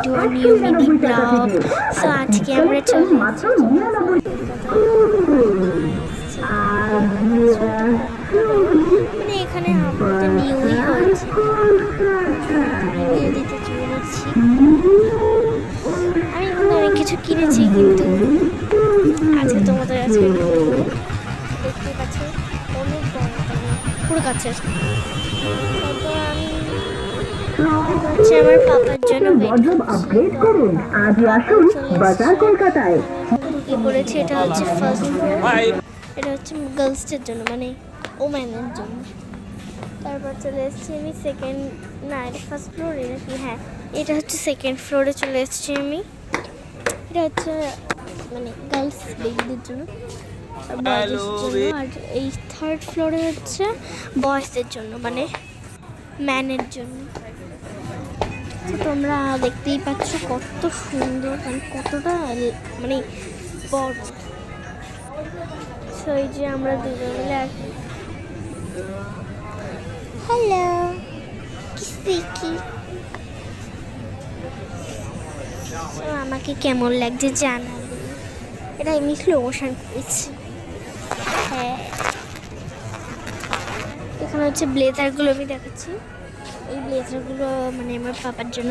Two আর new mini blog. So আজকে আমরা চলে মানে এখানে আমাদের নিউই হয়েছে, দিতে চলেছি। আমি এখানে অনেক কিছু কিনেছি, কিন্তু আজকে তোমাদের আজকে দেখতে পাচ্ছ অনেক বড় পুরো কাছের। তারপর আমি হচ্ছে আমার পাপার জন্য ঢুকে পড়েছি। এটা হচ্ছে ফার্স্ট ফ্লোর, এটা হচ্ছে গার্লসদের জন্য, মানে ওম্যানের জন্য। তারপর চলে এসেছি আমি সেকেন্ড, না এটা ফার্স্ট ফ্লোরে নাকি, হ্যাঁ এটা হচ্ছে সেকেন্ড ফ্লোরে চলে এসেছি আমি। এটা হচ্ছে মানে গার্লস বেবিদের জন্য আর বয়েজের জন্য। আর এই থার্ড ফ্লোরে হচ্ছে বয়েজদের জন্য, মানে ম্যানের জন্য। তো তোমরা দেখতেই পাচ্ছ কত সুন্দর, মানে কতটা মানে বড়। তো এই যে আমরা দুজন মিলে আর হ্যালো কি আমাকে কেমন লাগছে জানাবে। এটা এমনি স্লো মোশন করেছি। হ্যাঁ, এখানে হচ্ছে ব্লেজারগুলো আমি দেখাচ্ছি। এই ব্লেজারগুলো মানে আমার পাপার জন্য